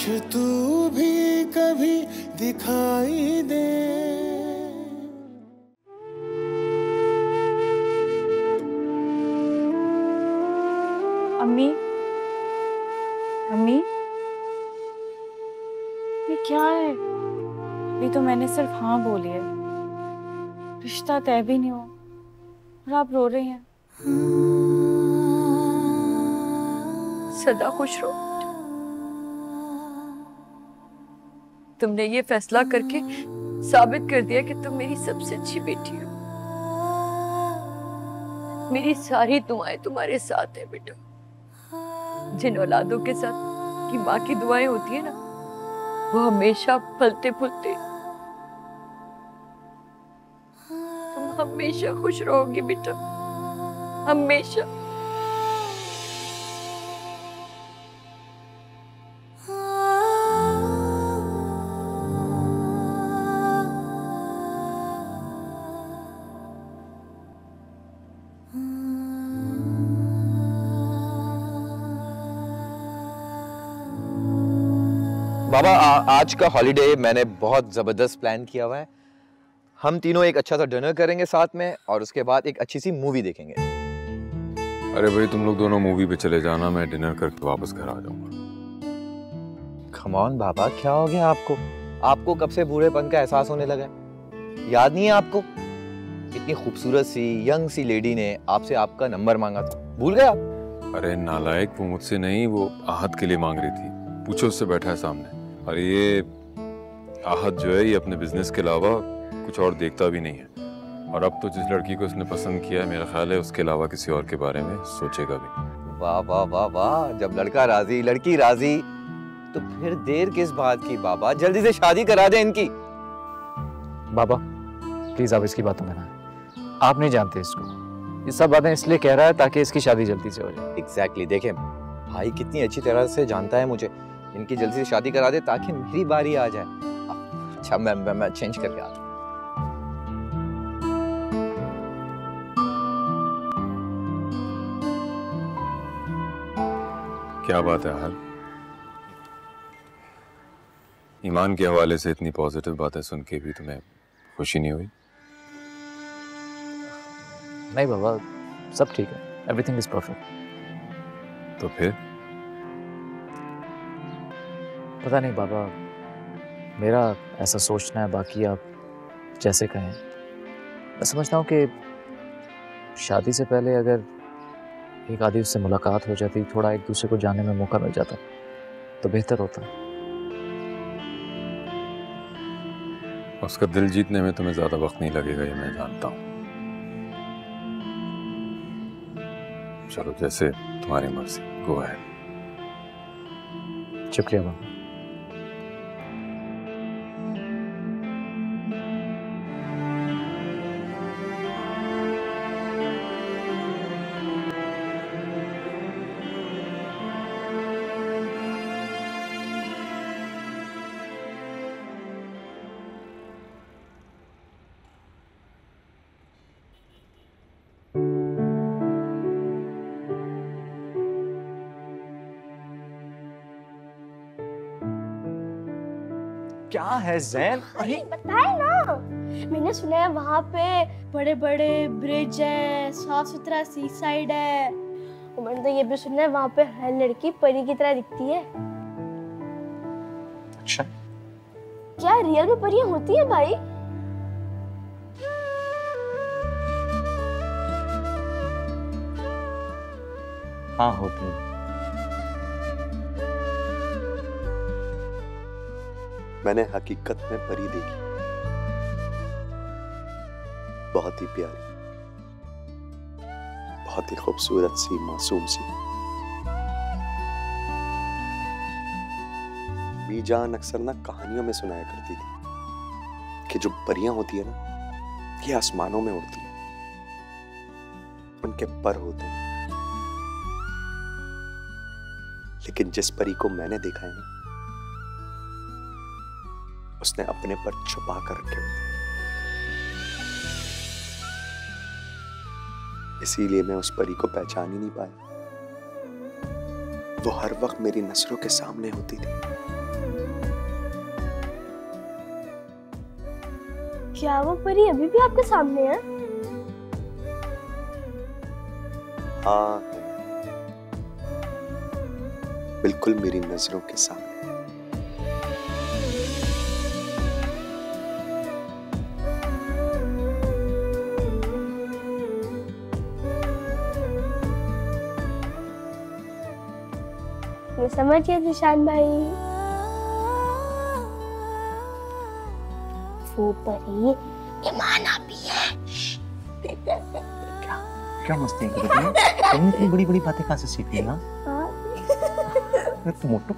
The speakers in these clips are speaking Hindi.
तू भी कभी दिखाई दे। अम्मी, अम्मी, ये क्या है? अभी तो मैंने सिर्फ हाँ बोली है, रिश्ता तय भी नहीं हुआ और आप रो रही हैं। सदा खुश रहो। तुमने ये फैसला करके साबित कर दिया कि तुम मेरी सबसे अच्छी बेटी हो। मेरी सारी दुआएं तुम्हारे साथ है बेटा। जिन औलादों के साथ की माँ की दुआएं होती है ना, वो हमेशा फलते फूलते। तुम हमेशा खुश रहोगी बेटा, हमेशा। बाबा आज का हॉलीडे मैंने बहुत जबरदस्त प्लान किया हुआ है। हम तीनों एक अच्छा सा डिनर करेंगे साथ में और उसके बाद एक अच्छी सी मूवी देखेंगे। अरे भाई तुम लोग दोनों मूवी पे चले जाना, मैं डिनर करके वापस घर आ जाऊंगा। कम ऑन बाबा, क्या हो गया आपको? आपको कब से बूढ़ेपन का एहसास होने लगा है? याद नहीं है आपको? इतनी खूबसूरत सी यंग सी लेडी ने आपसे आपका नंबर मांगा था, भूल गए आप? अरे नालायक, वो मुझसे नहीं, वो आहत के लिए मांग रही थी। पूछो, उससे बैठा है सामने। और ये आहत जो है, ये अपने बिजनेस के अलावा कुछ और देखता भी नहीं है। और अब तो जिस लड़की को उसने पसंद किया है, मेरा ख्याल है उसके अलावा किसी और के बारे में सोचेगा भी नहीं। वाह वाह वाह वाह, जब लड़का राजी लड़की राजी तो फिर देर किस बात की बाबा, जल्दी से शादी करा दे इनकी। बाबा प्लीज आप इसकी बातों में ना, आप नहीं जानते इसको। ये सब बातें इसलिए कह रहा है ताकि इसकी शादी जल्दी से हो जाए। एग्जैक्टली, देखें भाई कितनी अच्छी तरह से जानता है मुझे। इनकी जल्दी से शादी करा दे ताकि मेरी बारी आ जाए। अच्छा मैं चेंज करके आता हूँ। क्या बात है हाल? ईमान के हवाले से इतनी पॉजिटिव बातें सुन के भी तुम्हें खुशी नहीं हुई? नहीं बाबा, सब ठीक है, एवरीथिंग इज परफेक्ट। तो फिर? पता नहीं बाबा, मेरा ऐसा सोचना है, बाकी आप जैसे कहें। मैं समझता हूँ कि शादी से पहले अगर एक आदमी से मुलाकात हो जाती, थोड़ा एक दूसरे को जानने में मौका मिल जाता तो बेहतर होता। उसका दिल जीतने में तुम्हें ज्यादा वक्त नहीं लगेगा, ये मैं जानता हूँ। चलो जैसे तुम्हारी मर्जी, गो अहेड। शुक्रिया बाबा। क्या है जैन? अरे बताए ना, मैंने सुना है वहाँ पे बड़े बड़े ब्रिज है, साफ सुथरा सी साइड है। और मैंने तो ये भी सुना है वहाँ पे हर लड़की परी की तरह दिखती है। अच्छा, क्या रियल में परियां होती है भाई? हाँ होती है। मैंने हकीकत में परी देखी, बहुत ही प्यारी, बहुत ही खूबसूरत सी, मासूम सी। बीजान अक्सर ना कहानियों में सुनाया करती थी कि जो परियां होती है ना, ये आसमानों में उड़ती है, उनके पर होते हैं। लेकिन जिस परी को मैंने देखा है ना, उसने अपने पर छुपा कर रखे होते। इसीलिए मैं उस परी को पहचान ही नहीं पाया। वो हर वक्त मेरी नजरों के सामने होती थी। क्या वो परी अभी भी आपके सामने है? हाँ, बिल्कुल मेरी नजरों के सामने। मैं समझ गया निशान भाई। वो परी ईमाना भी है। क्या मस्ती कर रही है? तुम इतनी बड़ी बड़ी बातें कहाँ से सीख ली? हाँ, तुम मोटो।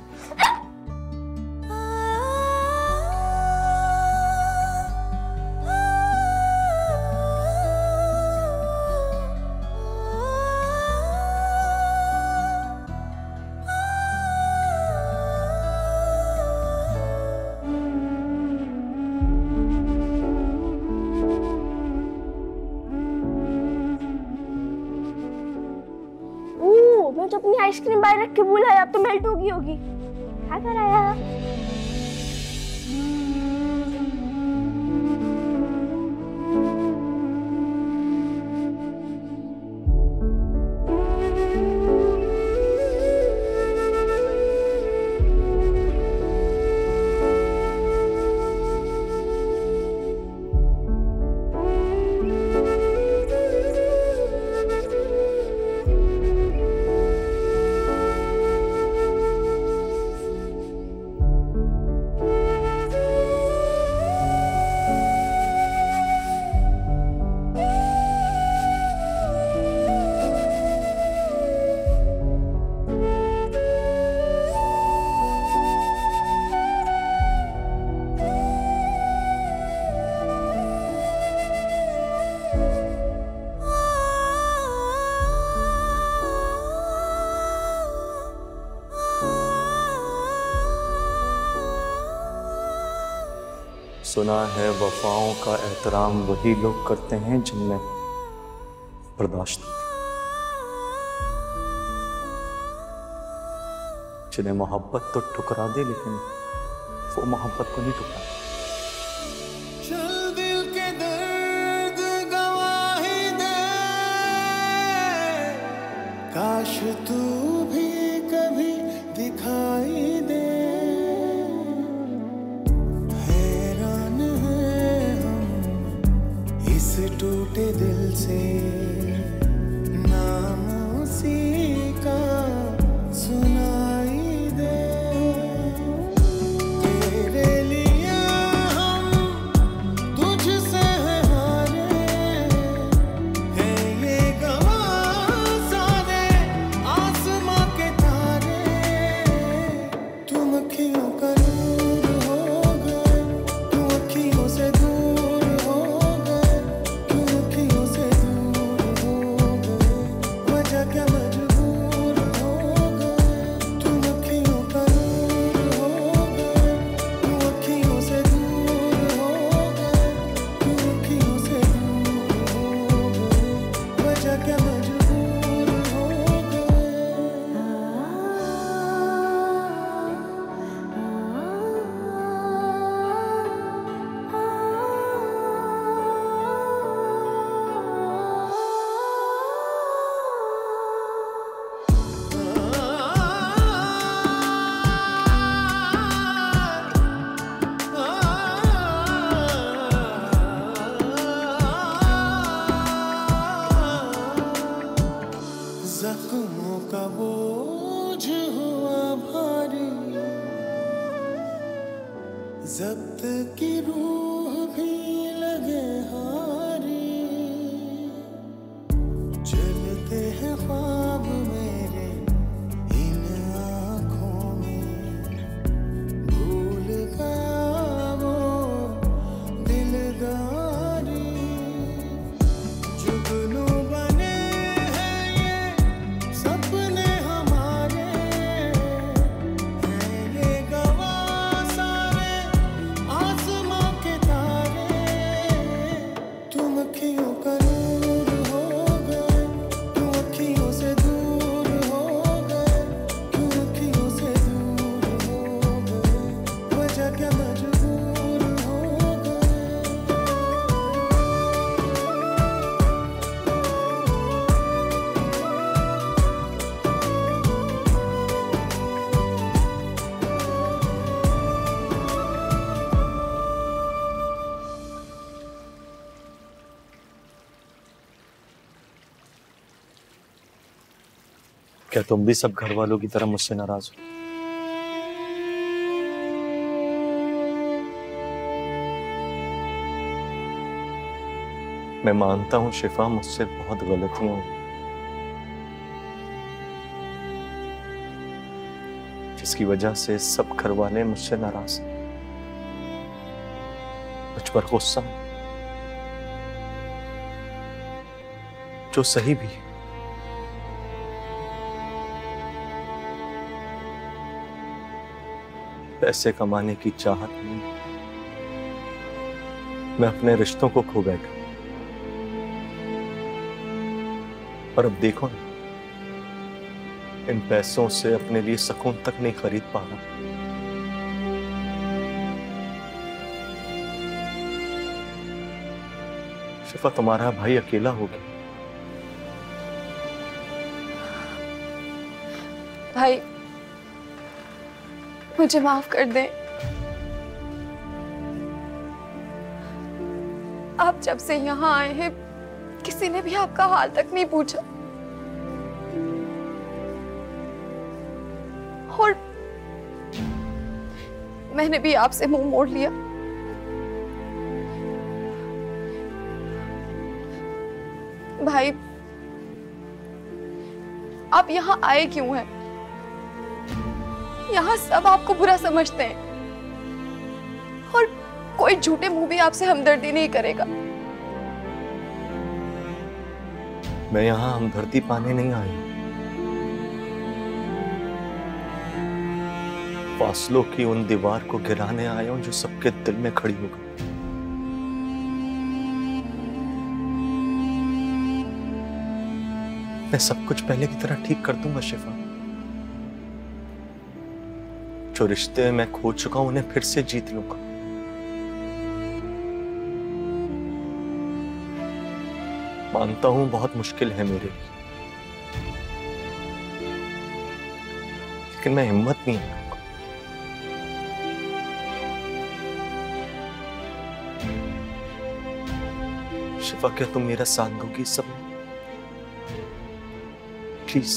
मैं तो अपनी आइसक्रीम बाहर रख के भूल आया, अब तो मेल्ट हो गई होगी। क्या कर आया? सुना है वफाओं का एहतराम वही लोग करते हैं जिनमें बर्दाश्त होती, जिन्हें मोहब्बत तो ठुकरा दे लेकिन वो मोहब्बत को नहीं ठुकरा। चल दिल के दर्द गवाही दे, काश तू भी कभी दिखाई दे। हैरान हैं हम इस टूटे दिल से, नाम उसी का सुनाई दे। तेरे लिए हम तुझसे हारे हैं, ये गवाह सारे आसमां के तारे। तुम अखियों का नूर हो गए, तुम अखियों से दूर हो गए, तुम अखियों से दूर हो गए। वजह क्या मजबूर हो गए, तुम अखियों का नूर हो गए, तुम अखियों से दूर हो गए, तुम अखियों से दूर हो गए। वजह क्या मजबूर हो गए। जख्मों का बोझ हुआ भारी, जब्त की रूह भी लगे हारी। चलते हैं ख्वाब मेरे इन आँखों में, भूल गया वो दिलदारी। जुगनू बने हैं ये सपने हमारे, हैं ये गवाह सारे आसमां के तारे। तुम अखियों का नूर हो गए, क्या तुम भी सब घर वालों की तरह मुझसे नाराज हो? मैं मानता हूं शिफा, मुझसे बहुत गलतियां हुई, जिसकी वजह से सब घर वाले मुझसे नाराज हैं, मुझ पर गुस्सा, जो सही भी है। पैसे कमाने की चाहत में मैं अपने रिश्तों को खो बैठा, और अब देखो ना, इन पैसों से अपने लिए सुकून तक नहीं खरीद पा रहा। शिफा, तुम्हारा भाई अकेला हो गया। भाई, मुझे माफ कर दें। आप जब से यहाँ आए हैं, किसी ने भी आपका हाल तक नहीं पूछा, और मैंने भी आपसे मुंह मोड़ लिया। भाई, आप यहाँ आए क्यों हैं? यहाँ सब आपको बुरा समझते हैं, और कोई झूठे मुंह भी आपसे हमदर्दी नहीं करेगा। मैं यहाँ हमदर्दी पाने नहीं आया, फासलों की उन दीवार को गिराने आया हूं जो सबके दिल में खड़ी हो गई। मैं सब कुछ पहले की तरह ठीक कर दूंगा शिफा। जो रिश्ते मैं खो चुका हूं उन्हें फिर से जीत लूंगा। मानता हूं बहुत मुश्किल है मेरे लिए, लेकिन मैं हिम्मत नहीं हारूंगा। शिफा, क्या तुम मेरा साथ दोगी सब में? प्लीज।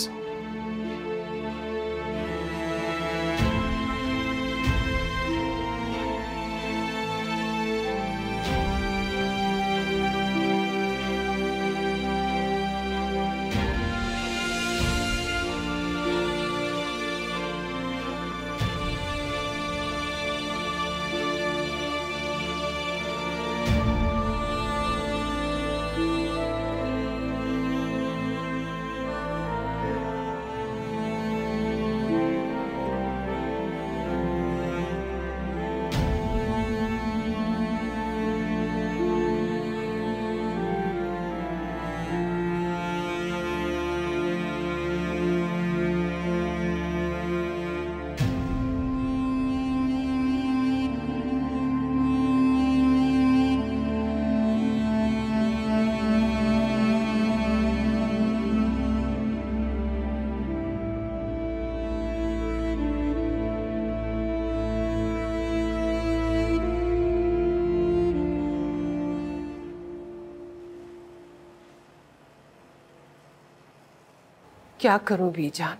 क्या करूं बीजान,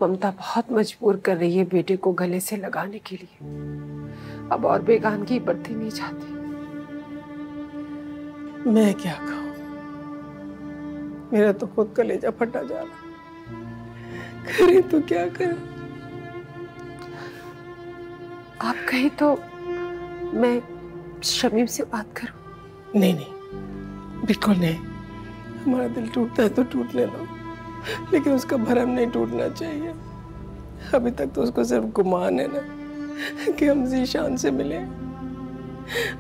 ममता बहुत मजबूर कर रही है बेटे को गले से लगाने के लिए। अब और बेगानगी बढ़ती नहीं जाती। मैं क्या कहूं, मेरा तो खुद कलेजा फटा जा रहा। करें तो क्या करें? आप कहीं तो मैं शमीम से बात करूं। नहीं नहीं, बिल्कुल नहीं। हमारा दिल टूटता है तो टूटने दो, लेकिन उसका भरम नहीं टूटना चाहिए। अभी तक तो उसको सिर्फ गुमान है ना कि हम जीशान से मिले।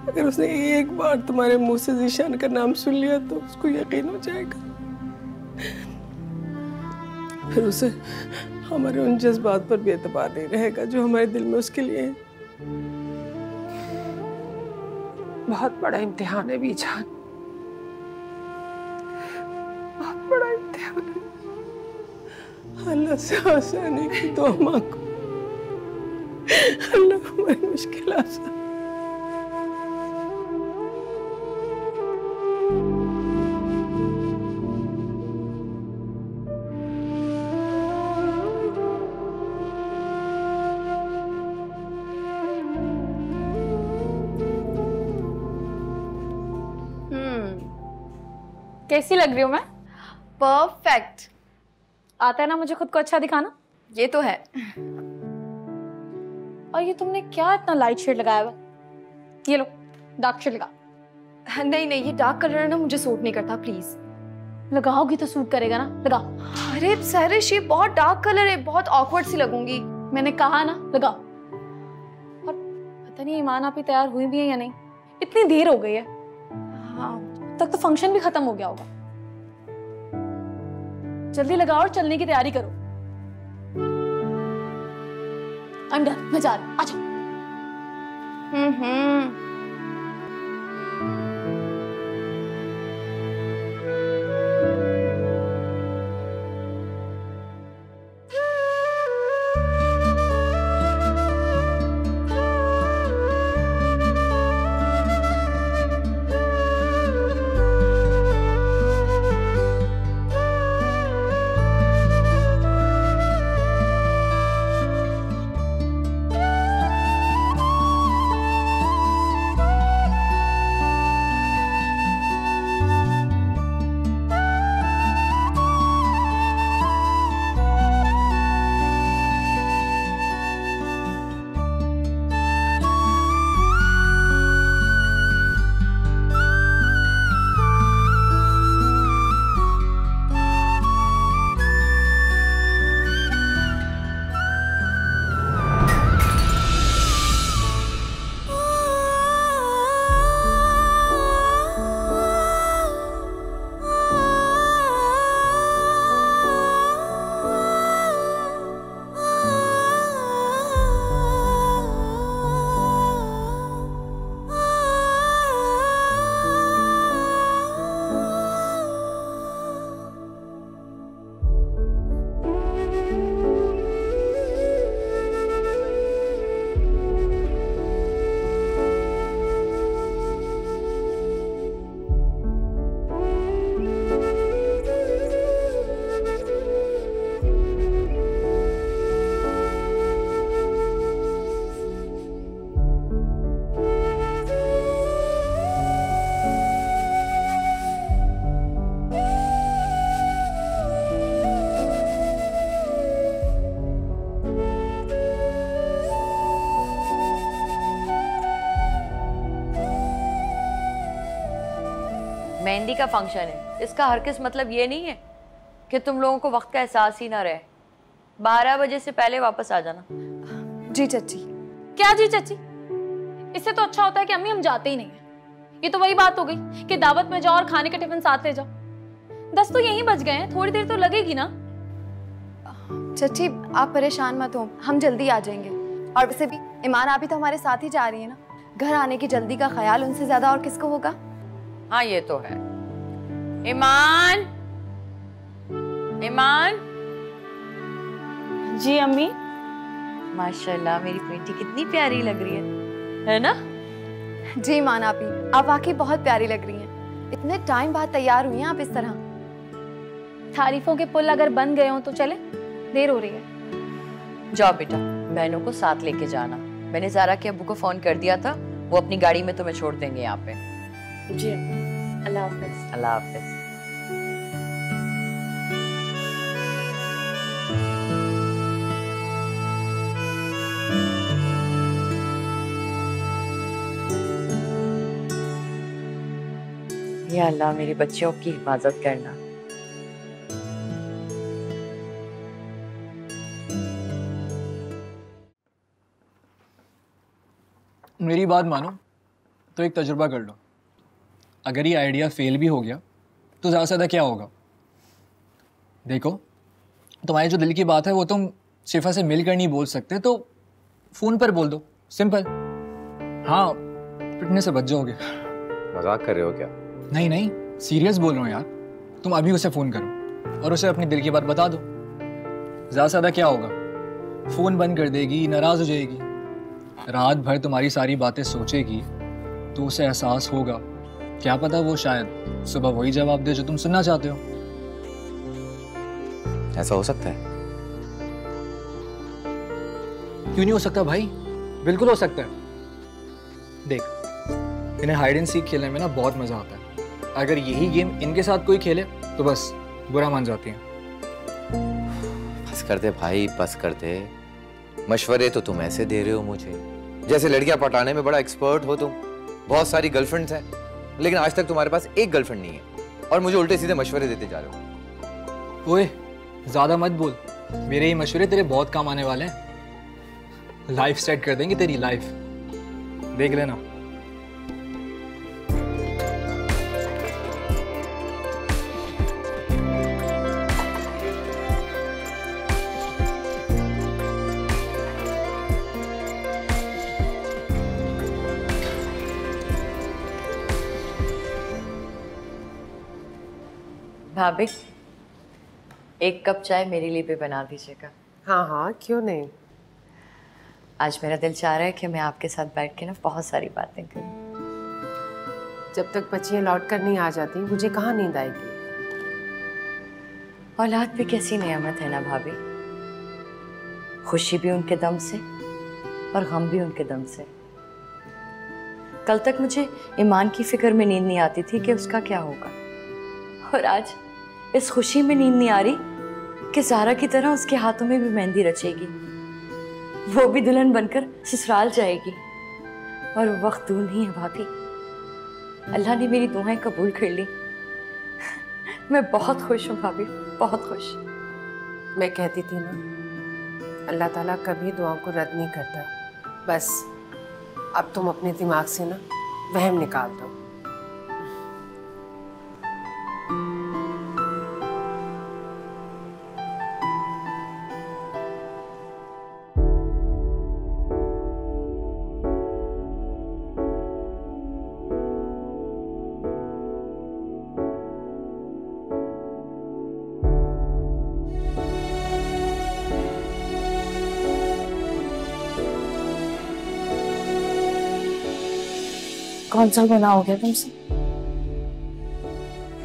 अगर उसने एक बार तुम्हारे मुंह से जीशान का नाम सुन लिया तो उसको यकीन हो जाएगा। फिर उसे हमारे उन जज्बात पर भी एतबार नहीं रहेगा जो हमारे दिल में उसके लिए है। बहुत बड़ा इम्तिहान है बीजान, बहुत बड़ा इम्तिहान है। अल्लाह से आसानी की दुआ मांगो, अल्लाह हमारी मुश्किल आसान। कैसी लग रही हूँ मैं? परफेक्ट। आता है ना मुझे खुद को अच्छा दिखाना। ये तो है। और ये तुमने क्या इतना लाइट शेड लगाया हुआ? ये लो डार्क शेड लगा। नहीं नहीं, ये डार्क कलर ना मुझे सूट नहीं करता, प्लीज। लगाओगी तो सूट करेगा ना, लगा। अरे सरिश, ये बहुत डार्क कलर है, बहुत ऑकवर्ड सी लगूंगी। मैंने कहा ना लगाओ। और पता नहीं ईमान आप ही तैयार हुई भी है या नहीं, इतनी देर हो गई है। हाँ, तक तो फंक्शन भी खत्म हो गया होगा। जल्दी लगाओ और चलने की तैयारी करो। I'm done, मैं जा रही हूँ, आ जाओ। मेहंदी का फंक्शन है, इसका हरगिज़ मतलब ये नहीं है कि तुम लोगों को वक्त का एहसास ही ना रहे। 12 बजे से पहले वापस आ जाना। जी चाची। क्या जी चाची? इससे तो अच्छा होता है कि अम्मी हम जाते ही नहीं है। ये तो वही बात हो गई कि दावत में जाओ और खाने का टिफिन साथ ले जाओ। 10 तो यहीं बज गए हैं, थोड़ी देर तो लगेगी ना। चाची आप परेशान मत हो, हम जल्दी आ जाएंगे। और वैसे भी ईमान आप ही तो हमारे साथ ही जा रही है ना, घर आने की जल्दी का ख्याल उनसे ज्यादा और किसको होगा। हाँ ये तो है। ईमान, ईमान। जी अम्मी। माशाल्लाह मेरी बेटी कितनी प्यारी लग रही है ना? जी ईमान आप वाकई बहुत प्यारी लग रही हैं। इतने टाइम बाद तैयार हुई हैं आप इस तरह। तारीफों के पुल अगर बन गए हों तो चले, देर हो रही है। जाओ बेटा, बहनों को साथ लेके जाना। मैंने ज़ारा के अब्बू को फोन कर दिया था, वो अपनी गाड़ी में तुम्हें छोड़ देंगे यहाँ पे। जी अल्लाह हाफिज। अल्लाह हाफिज। या अल्लाह मेरे बच्चों की हिफाजत करना। मेरी बात मानो तो एक तजुर्बा कर लो। अगर ये आइडिया फेल भी हो गया तो ज़्यादा से ज़्यादा क्या होगा? देखो, तुम्हारी जो दिल की बात है वो तुम शिफा से मिलकर नहीं बोल सकते, तो फ़ोन पर बोल दो, सिंपल। हाँ, पिटने से बच जाओगे। मजाक कर रहे हो क्या? नहीं नहीं, सीरियस बोल रहा हूँ यार। तुम अभी उसे फ़ोन करो और उसे अपनी दिल की बात बता दो। ज़्यादा से ज़्यादा क्या होगा? फ़ोन बंद कर देगी, नाराज़ हो जाएगी, रात भर तुम्हारी सारी बातें सोचेगी, तो उसे एहसास होगा, क्या पता वो शायद सुबह वही जवाब दे जो तुम सुनना चाहते हो। ऐसा हो सकता है? क्यों नहीं हो सकता भाई? बिल्कुल हो सकता है। देख, इन्हें हाइड एंड सीक खेलने में ना बहुत मजा आता है। अगर यही गेम इनके साथ कोई खेले तो बस बुरा मान जाती हैं। बस कर दे भाई, बस कर दे। मशवरे तो तुम ऐसे दे रहे हो मुझे जैसे लड़कियां पटाने में बड़ा एक्सपर्ट हो तुम। बहुत सारी गर्लफ्रेंड्स हैं, लेकिन आज तक तुम्हारे पास एक गर्लफ्रेंड नहीं है और मुझे उल्टे सीधे मशवरे देते जा रहे हो। ओए, ज्यादा मत बोल, मेरे ये मशवरे तेरे बहुत काम आने वाले हैं। लाइफ सेट कर देंगे तेरी लाइफ, देख लेना। भाभी, एक कप चाय मेरे लिए भी बना दीजिएगा। हाँ हाँ, क्यों नहीं। आज मेरा दिल चाह रहा है कि मैं आपके साथ बैठ के ना बहुत सारी बातें करूं। जब तक बच्चियां लौट कर नहीं आ जाती मुझे कहाँ नींद आएगी। औलाद भी कैसी नेमत है ना भाभी, खुशी भी उनके दम से और गम भी उनके दम से। कल तक मुझे ईमान की फिक्र में नींद नहीं आती थी कि उसका क्या होगा, और आज इस खुशी में नींद नहीं आ रही कि ज़ारा की तरह उसके हाथों में भी मेहंदी रचेगी, वो भी दुल्हन बनकर ससुराल जाएगी। और वक्त दूर नहीं है भाभी, अल्लाह ने मेरी दुआएं कबूल कर ली। मैं बहुत खुश हूँ भाभी, बहुत खुश। मैं कहती थी ना, अल्लाह ताला कभी दुआओं को रद्द नहीं करता। बस अब तुम अपने दिमाग से ना वहम निकाल दो। कौन सा गुनाह हो गया तुमसे?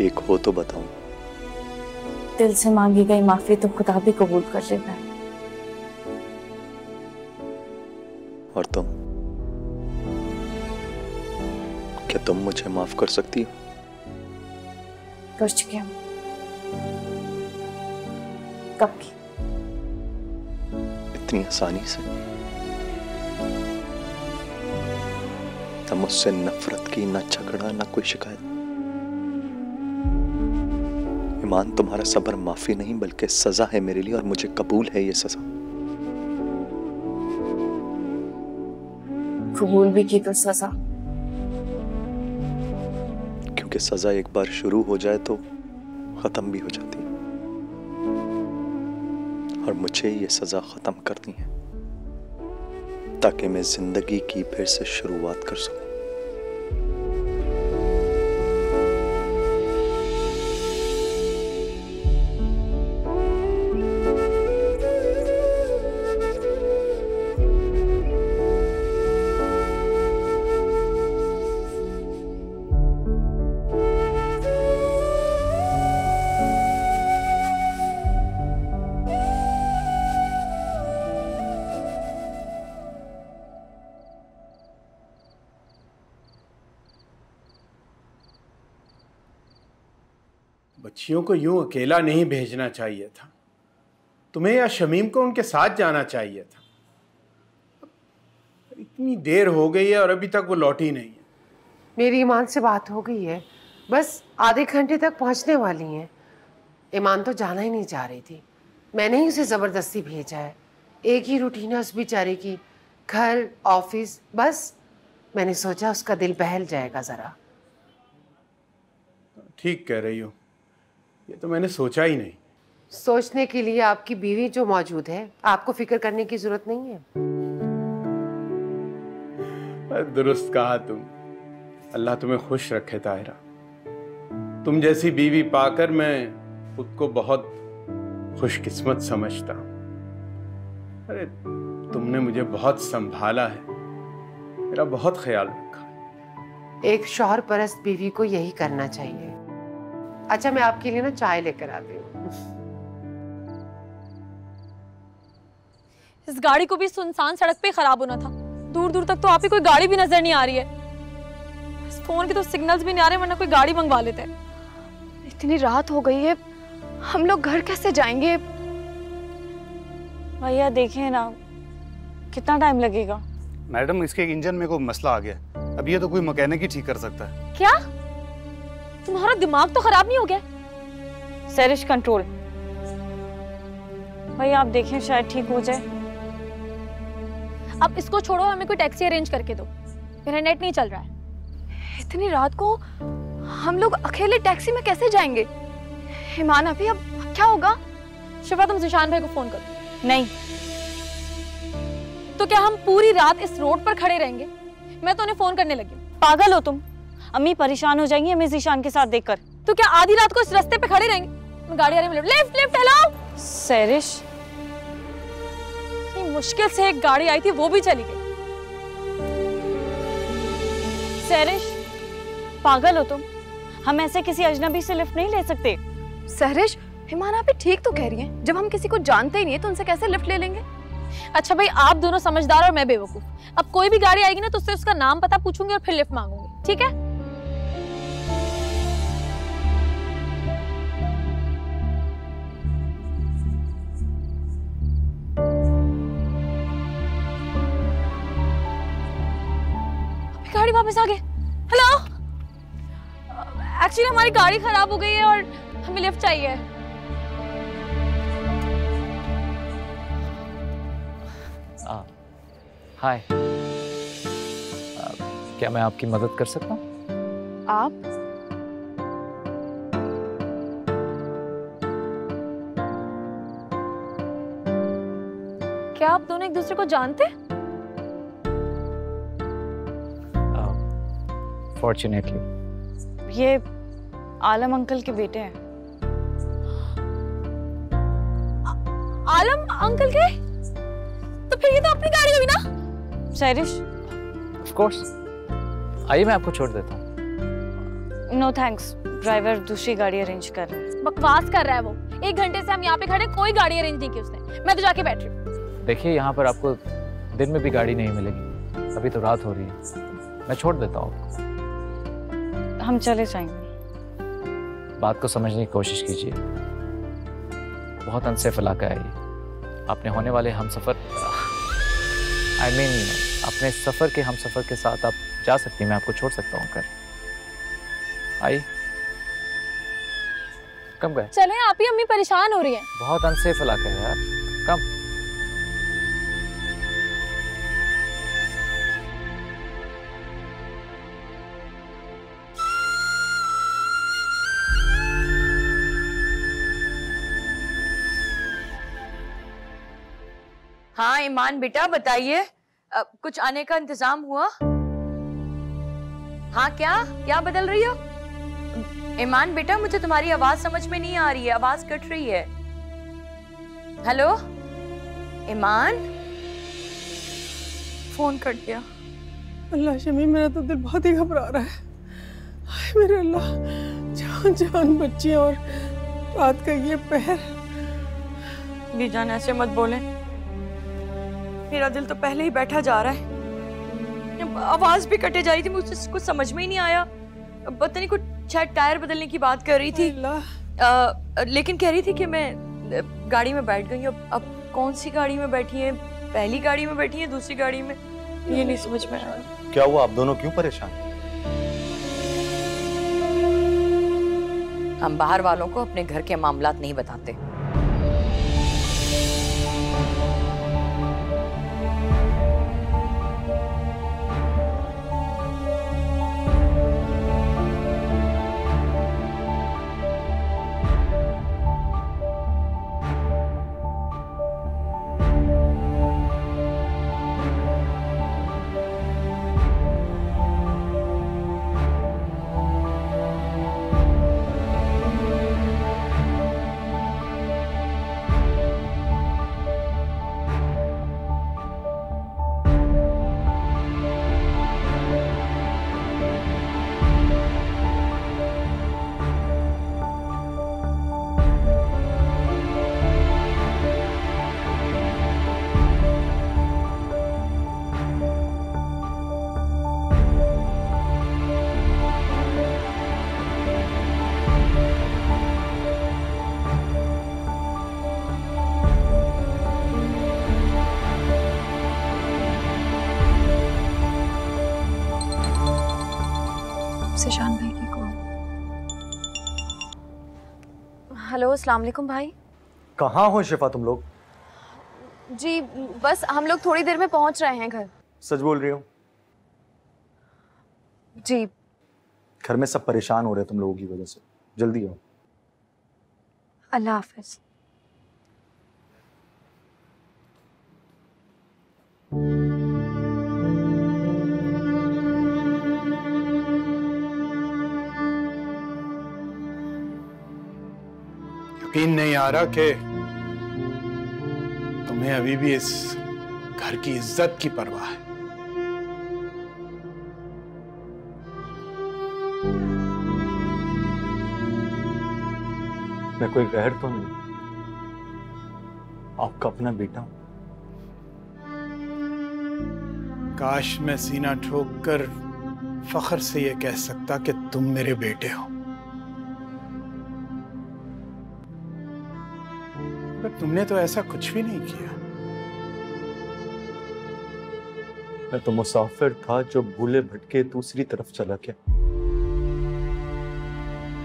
एक हो तो बताऊं। दिल से मांगी गई माफी तो खुदा भी कबूल कर लेता है। और तुम, क्या तुम मुझे माफ कर सकती हो? कर चुकी हूँ। कब की? इतनी आसानी से? न मुझसे नफरत की, न झगड़ा, न कोई शिकायत। ईमान, तुम्हारा सब्र माफी नहीं बल्कि सजा है मेरे लिए, और मुझे कबूल है ये सजा। कबूल भी की तो सजा? क्योंकि सजा एक बार शुरू हो जाए तो खत्म भी हो जाती है, और मुझे ये सजा खत्म करनी है ताकि मैं जिंदगी की फिर से शुरुआत कर सकूं। बच्चियों को यूं अकेला नहीं भेजना चाहिए था। तुम्हें या शमीम को उनके साथ जाना चाहिए था। इतनी देर हो गई है और अभी तक वो लौटी नहीं है। मेरी ईमान से बात हो गई है, बस आधे घंटे तक पहुंचने वाली हैं। ईमान तो जाना ही नहीं चाह रही थी, मैंने ही उसे ज़बरदस्ती भेजा है। एक ही रूटीन है उस बेचारे की, घर ऑफिस, बस मैंने सोचा उसका दिल बहल जाएगा ज़रा। ठीक कह रही हो, ये तो मैंने सोचा ही नहीं। सोचने के लिए आपकी बीवी जो मौजूद है, आपको फिक्र करने की जरूरत नहीं है। दुरुस्त कहा तुम। अल्लाह तुम्हें खुश रखे ताहिरा। तुम जैसी बीवी पाकर मैं खुद को बहुत खुशकिस्मत समझता हूँ। अरे तुमने मुझे बहुत संभाला है, मेरा बहुत ख्याल रखा। एक शौहर परस्त बीवी को यही करना चाहिए। अच्छा, मैं आपके लिए ना चाय लेकर आती हूँ। इस गाड़ी को भी सुनसान सड़क पे खराब होना था। दूर दूर तक तो आप ही कोई गाड़ी भी नजर नहीं आ रही है। बस फोन के तो सिग्नल्स भी नहीं आ रहे, वरना कोई गाड़ी मंगवा लेते हैं। इतनी रात हो गई है, हम लोग घर कैसे जाएंगे? भैया देखिए ना, कितना टाइम लगेगा? मैडम, इसके इंजन में कोई मसला आ गया। अब ये तो कोई मैकेनिक ही ठीक कर सकता है। क्या तुम्हारा दिमाग तो खराब नहीं हो गया? सैरिश कंट्रोल। भैया आप देखें, शायद ठीक हो जाए। अब इसको छोड़ो, हमें कोई टैक्सी अरेंज करके दो, मेरा नेट नहीं चल रहा है। इतनी रात को हम लोग अकेले टैक्सी में कैसे जाएंगे? ईमान अभी अब क्या होगा? शिफा तुम जिशान भाई को फोन करो। नहीं। तो क्या हम पूरी रात इस रोड पर खड़े रहेंगे? मैं तो उन्हें फोन करने लगी। पागल हो तुम? अम्मी परेशान हो जाएंगी हमें जिशान के साथ देखकर। तो क्या आधी रात को इस रास्ते पे खड़े रहेंगे? गाड़ी आ रही है, लिफ्ट लिफ्ट हेलो। सैरिश, मुश्किल से एक गाड़ी आई थी, वो भी चली गई। सैरिश, पागल हो तुम? हम ऐसे किसी अजनबी से लिफ्ट नहीं ले सकते। सैरिश, ईमान आप ठीक तो कह रही हैं। जब हम किसी को जानते ही नहीं है तो उनसे कैसे लिफ्ट ले लेंगे? अच्छा भाई, आप दोनों समझदार और मैं बेवकूफ। अब कोई भी गाड़ी आएगी ना तो उससे उसका नाम पता पूछूंगी और फिर लिफ्ट मांगूंगी, ठीक है? गाड़ी वापस आ गई। हेलो, एक्चुअली हमारी गाड़ी खराब हो गई है और हमें लिफ्ट चाहिए। हाय, क्या मैं आपकी मदद कर सकता हूँ? आप? क्या आप दोनों एक दूसरे को जानते? फॉर्चुनेटली ये आलम अंकल के बेटे हैं। आलम अंकल के? तो फिर ये तो अपनी गाड़ी होगी ना? सैरिश, ऑफ कोर्स। आइए मैं आपको छोड़ देता हूँ। नो थैंक्स, ड्राइवर दूसरी गाड़ी अरेंज कर रहा है। बकवास कर रहा है वो। 1 घंटे से हम यहाँ पे खड़े, कोई गाड़ी अरेंज नहीं की उसने। मैं तो जाके बैठ रही हूँ। देखिए, यहाँ पर आपको दिन में भी गाड़ी नहीं मिलेगी। अभी तो रात हो रही है, मैं छोड़ देता हूँ आपको। हम चले जाएंगे। बात को समझने की कोशिश कीजिए। बहुत अनसेफ इलाका है ये। आपने होने वाले हम सफर अपने सफर के हम सफर के साथ आप जा सकती हैं। मैं आपको छोड़ सकता हूँ। कर आई कम गए। चले, आप ही अम्मी परेशान हो रही हैं। बहुत अनसेफ इलाका है यार, कम। हाँ ईमान बेटा, बताइए, कुछ आने का इंतजाम हुआ? हाँ, क्या बदल रही हो? ईमान बेटा, मुझे तुम्हारी आवाज समझ में नहीं आ रही है, आवाज कट रही है। हेलो ईमान? फोन कट गया। अल्लाह शमी, मेरा तो दिल बहुत ही घबरा रहा है। हाय मेरे अल्लाह, जान बच्चियां और रात का ये पहर। बीजान ऐसे मत बोले, मेरा दिल तो पहले ही बैठा जा रहा है। आवाज भी कटे जा रही थी, मुझे कुछ समझ में ही नहीं आया। पता नहीं, कुछ शायद टायर बदलने की बात कर रही थी। लेकिन कह रही थी कि मैं गाड़ी में बैठ गई हूँ। अब कौन सी गाड़ी में बैठी है? पहली गाड़ी में बैठी है, दूसरी गाड़ी में? ये नहीं समझ में आया। क्या हुआ, आप दोनों क्यों परेशान? हम बाहर वालों को अपने घर के मामलात नहीं बताते। ज़ीशान भाई की कॉल। हेलो, अस्सलाम वालेकुम भाई। कहाँ हो शिफा तुम लोग? जी बस हम लोग थोड़ी देर में पहुंच रहे हैं घर। सच बोल रही हो? जी। घर में सब परेशान हो रहे हैं तुम लोगों की वजह से, जल्दी आओ। अल्लाह हाफिज। यकीन नहीं आ रहा कि तुम्हें अभी भी इस घर की इज्जत की परवाह है। मैं कोई गैर तो नहीं, आपका अपना बेटा हूं। काश मैं सीना ठोक कर फख्र से यह कह सकता कि तुम मेरे बेटे हो, पर तुमने तो ऐसा कुछ भी नहीं किया। मैं तो मुसाफिर था जो भूले भटके दूसरी तरफ चला गया,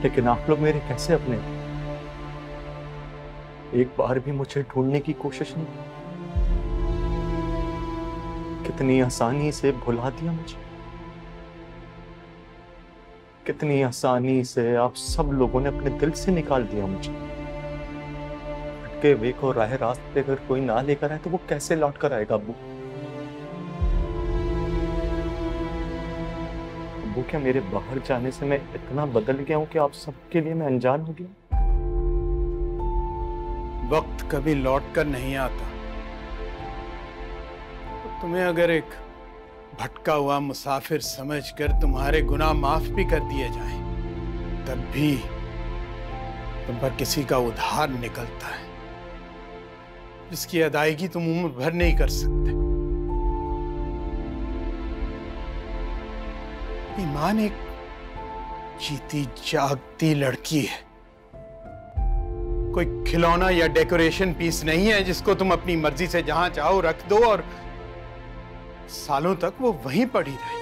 लेकिन आप लोग मेरे कैसे अपने? एक बार भी मुझे ढूंढने की कोशिश नहीं, कितनी आसानी से भुला दिया मुझे, कितनी आसानी से आप सब लोगों ने अपने दिल से निकाल दिया मुझे। भटके हुए को राह रास्ते अगर कोई ना लेकर आए तो वो कैसे लौट कर आएगा अब्बू? अब्बू क्या मेरे बाहर जाने से मैं इतना बदल गया हूं कि आप सबके लिए मैं अनजान हो गया? वक्त कभी लौट कर नहीं आता। तुम्हें अगर एक भटका हुआ मुसाफिर समझकर तुम्हारे गुनाह माफ भी कर दिए जाएं, तब भी तुम पर किसी का उधार निकलता है जिसकी अदायगी तुम उम्र भर नहीं कर सकते। ईमान एक जीती जागती लड़की है, कोई खिलौना या डेकोरेशन पीस नहीं है जिसको तुम अपनी मर्जी से जहां चाहो रख दो और सालों तक वो वहीं पड़ी रहे।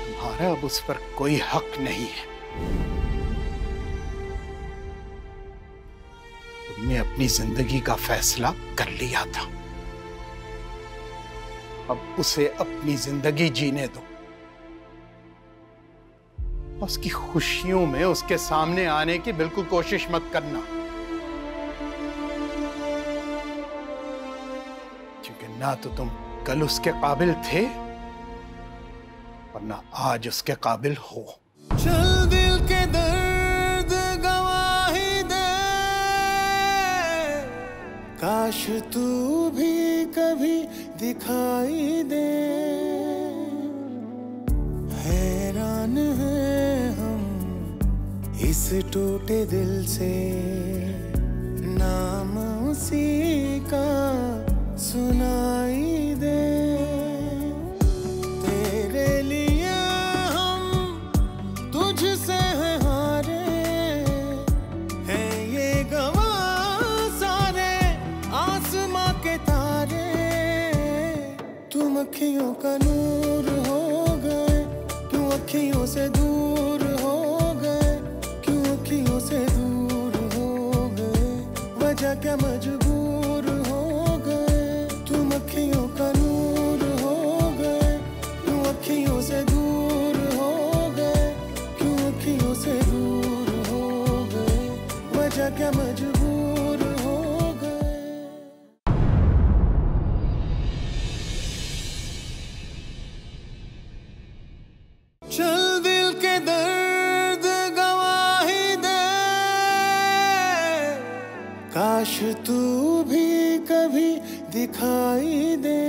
तुम्हारा अब उस पर कोई हक नहीं है। तुमने अपनी जिंदगी का फैसला कर लिया था, अब उसे अपनी जिंदगी जीने दो। उसकी खुशियों में उसके सामने आने की बिल्कुल कोशिश मत करना, क्योंकि ना तो तुम कल उसके काबिल थे और ना आज उसके काबिल हो। चल दिल के दर्द गवाही दे, काश तू भी कभी दिखाई दे। हैरान है हम इस टूटे दिल से, नाम उसी का सुनाई दे। तेरे लिए हम तुझसे हैं हारे, हैं ये गवाह सारे आसमां के तारे। तुम अखियों का नूर हो गए, क्यों अखियों से दूर हो गए, क्यों अखियों से दूर हो गए, वजह क्या मजबूर हो गए। तुम अखियों का नूर हो गए, क्यों अखियों से दूर हो गए, क्यों अखियों से दूर हो गए, वजह क्या मजबूर हो गए। चल दिल के दर्द गवाही दे, काश तू भी कभी दिखाई दे।